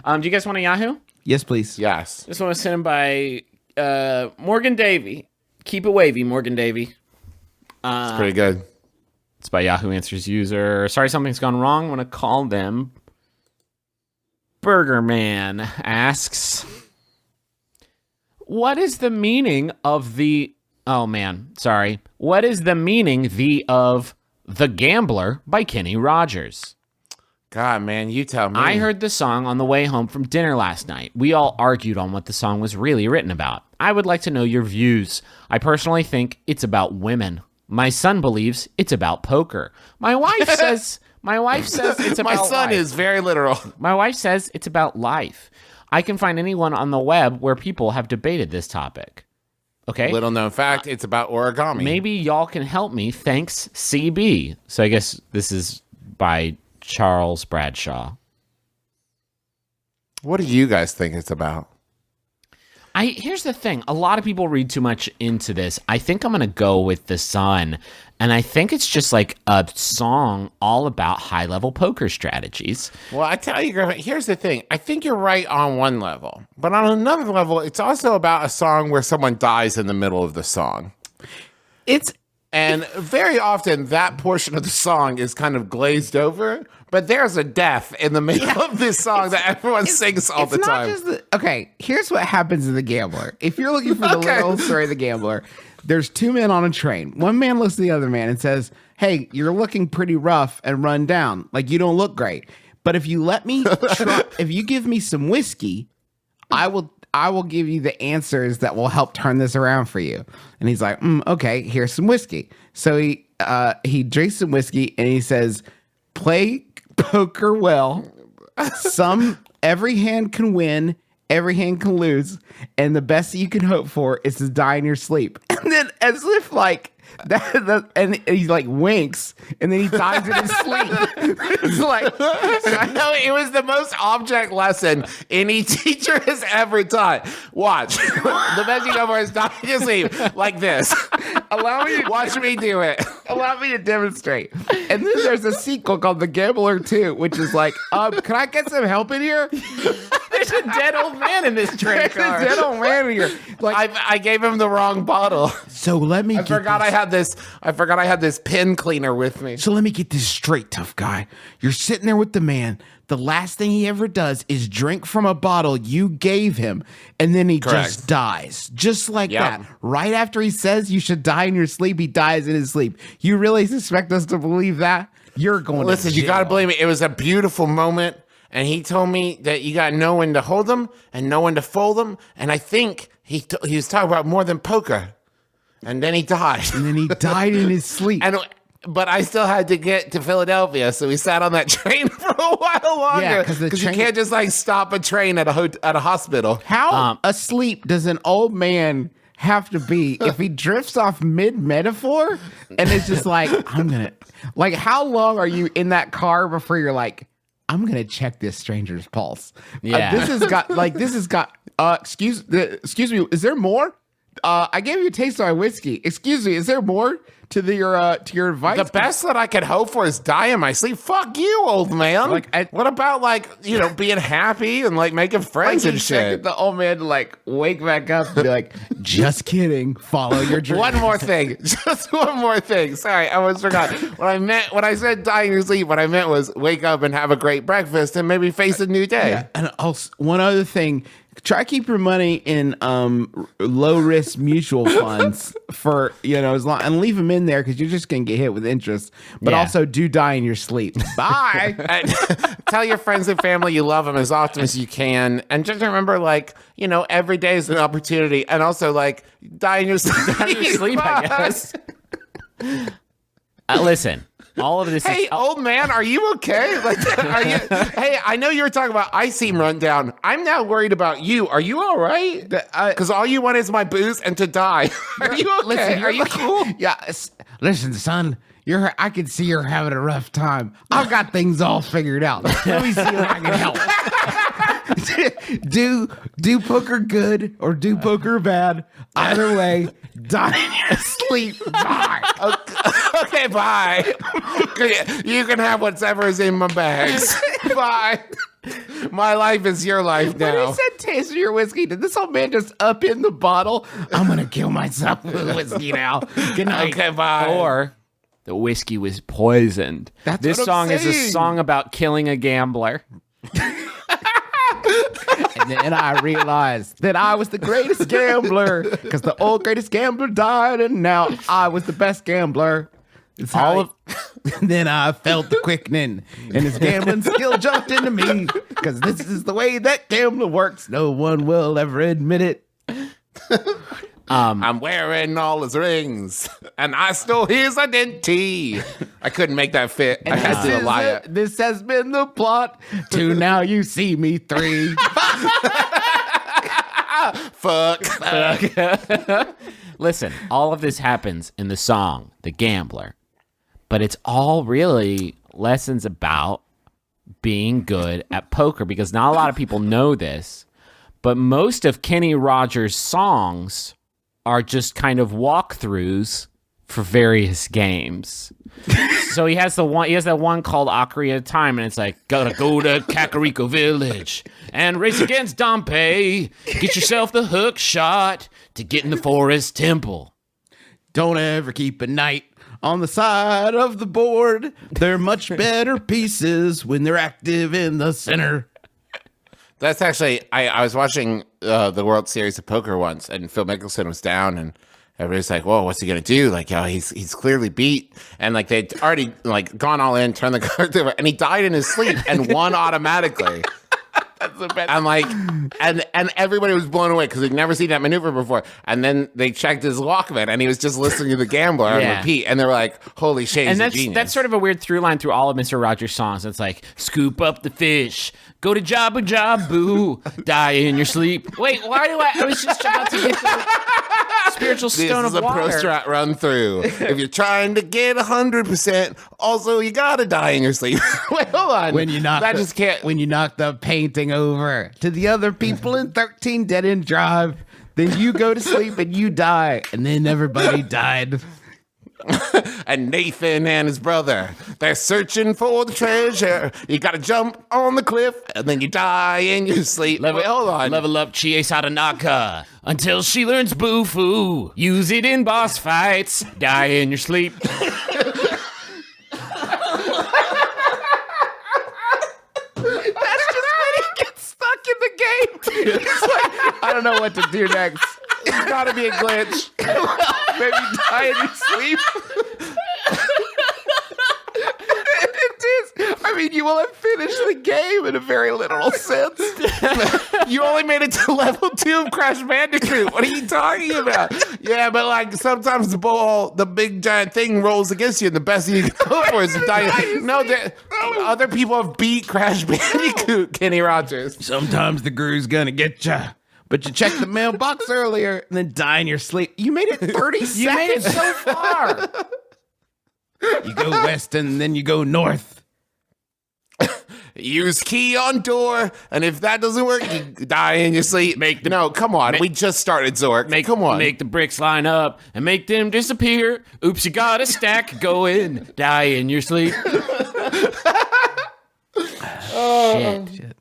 Do you guys want a Yahoo? Yes, please. Yes. This one was sent in by Morgan Davey. Keep it wavy, Morgan Davey. It's pretty good. It's by Yahoo Answers user. Sorry, something's gone wrong. Want to call them. Burger Man asks, what is the meaning of the... Oh, man. Sorry. What is the meaning of The Gambler by Kenny Rogers? God, man, you tell me. I heard the song on the way home from dinner last night. We all argued on what the song was really written about. I would like to know your views. I personally think it's about women. My son believes it's about poker. My wife says it's about My son life. is very literal. My wife says it's about life. I can find anyone on the web where people have debated this topic. Okay. Little known fact, it's about origami. Maybe y'all can help me. Thanks, CB. So I guess this is by Charles Bradshaw. What do you guys think it's about? Here's the thing. A lot of people read too much into this. I think I'm going to go with The Sun. And I think it's just like a song all about high-level poker strategies. Well, I tell you, Griffin, here's the thing. I think you're right on one level. But on another level, it's also about a song where someone dies in the middle of the song. And very often, that portion of the song is kind of glazed over. But there's a death in the middle of this song that everyone sings all the time. Okay, here's what happens in The Gambler. If you're looking for the little story of The Gambler, there's two men on a train. One man looks at the other man and says, hey, you're looking pretty rough and run down. Like, you don't look great. But if you let me if you give me some whiskey, I will give you the answers that will help turn this around for you. And he's like, okay, here's some whiskey. So he drinks some whiskey and he says, play poker well. Every hand can win, every hand can lose, and the best that you can hope for is to die in your sleep. And then as if like and he like winks, and then he dies in his sleep. It's like, I know it was the most object lesson any teacher has ever taught. Watch. The best you go for is die in your sleep like this. Watch me do it. Allow me to demonstrate. And then there's a sequel called The Gambler 2, which is like, can I get some help in here? There's a dead old man in this train car. There's a dead old man in here. Like, I gave him the wrong bottle. So let me. I forgot I had this pen cleaner with me. So let me get this straight, tough guy. You're sitting there with the man. The last thing he ever does is drink from a bottle you gave him, and then he just dies. Just like that. Right after he says you should die in your sleep, he dies in his sleep. You really suspect us to believe that? You're going Listen, to jail. You got to believe me. It was a beautiful moment, and he told me that you got to know when to hold them and know when to fold them, and I think he was talking about more than poker. And then he died. And then he died in his sleep. But I still had to get to Philadelphia, so we sat on that train for a while longer. Yeah, because you can't just like stop a train at a hospital. How asleep does an old man have to be if he drifts off mid-metaphor and it's just like, how long are you in that car before you're like, I'm gonna check this stranger's pulse? Yeah. This has got excuse me, is there more? I gave you a taste of my whiskey. Excuse me, is there more to your advice? The best that I could hope for is die in my sleep. Fuck you, old man. What about being happy and like making friends and shit? The old man to like wake back up and be like, just kidding. Follow your dream. One more thing. Just one more thing. Sorry, I almost forgot. When I said die in your sleep, what I meant was wake up and have a great breakfast and maybe face a new day. Yeah. And also, one other thing. Try keep your money in low risk mutual funds for as long, and leave them in there because you're just gonna get hit with interest. But also do die in your sleep. Bye. Tell your friends and family you love them as often as you can, and just remember, every day is an opportunity, and also die in your sleep. Die in your sleep, I guess. Listen. All of this. Hey, old man, are you okay? Hey, I know you were talking about I seem run down. I'm now worried about you. Are you all right? Because all you want is my booze and to die. Are you okay? Listen, are you cool? Yeah. Listen, son. I can see you're having a rough time. I've got things all figured out. Let me see if I can help. Do poker good or do poker bad. Either way, die in your sleep. Bye. Okay, bye. You can have whatever is in my bags. Bye. My life is your life When now. he said taste your whiskey, did this old man just up in the bottle? I'm going to kill myself with whiskey now. Good night. Okay, bye. Or the whiskey was poisoned. That's This what I'm song is a saying. song about killing a gambler. And then I realized that I was the greatest gambler because the old greatest gambler died, and now I was the best gambler. It's and then I felt the quickening, and his gambling skill jumped into me because this is the way that gambler works. No one will ever admit it. I'm wearing all his rings, and I stole his identity. I couldn't make that fit. I had to lie it. This has been the plot to Now You See Me 3. Fuck. Listen, all of this happens in the song, The Gambler. But it's all really lessons about being good at poker because not a lot of people know this. But most of Kenny Rogers' songs are just kind of walkthroughs for various games. So he has that one called Ocarina of Time, and it's like, gotta go to Kakariko Village and race against Dompe. Get yourself the hook shot to get in the forest temple. Don't ever keep a knight on the side of the board. They're much better pieces when they're active in the center. That's actually, I was watching the World Series of Poker once, and Phil Mickelson was down, and everybody's like, whoa, what's he going to do? Like, he's clearly beat. And like, they'd already like gone all in, turned the cards over, and he died in his sleep and won automatically. That's the best. And like, and everybody was blown away because they'd never seen that maneuver before. And then they checked his Walkman, and he was just listening to The Gambler on Yeah. repeat. And they were like, "Holy shit, he's And a genius." that's sort of a weird through line through all of Mr. Rogers' songs. It's like, scoop up the fish, go to Jabu Jabu, die in your sleep. Wait, why do I was just about to get the spiritual This stone is of a pro water. strat run through. If you're trying to get 100%, also you gotta die in your sleep. Wait, hold on. When you knock that the, just can't. when you knock the painting over to the other people in 13 Dead End Drive, then you go to sleep and you die, and then everybody died. And Nathan and his brother, they're searching for the treasure. You gotta jump on the cliff, and then you die in your sleep. Wait, hold on. Level up Chie Sadanaka until she learns Bufu. Use it in boss fights. Die in your sleep. That's just when he gets stuck in the game. He's like, I don't know what to do next. It's gotta be a glitch. Maybe die in your sleep. It is. I mean, you will have finished the game in a very literal sense. You only made it to level 2 of Crash Bandicoot. What are you talking about? Yeah, but like sometimes the big giant thing rolls against you, and the best you can go for is to die. No, other people have beat Crash Bandicoot, Kenny Rogers. Sometimes the grew's gonna get you. But you checked the mailbox earlier and then die in your sleep. You made it 30 seconds. You made it so far. You go west and then you go north. Use key on door, and if that doesn't work, you die in your sleep. No, come on. We just started Zork. Come on. Make the bricks line up and make them disappear. Oops, you got a stack going. Die in your sleep. Shit.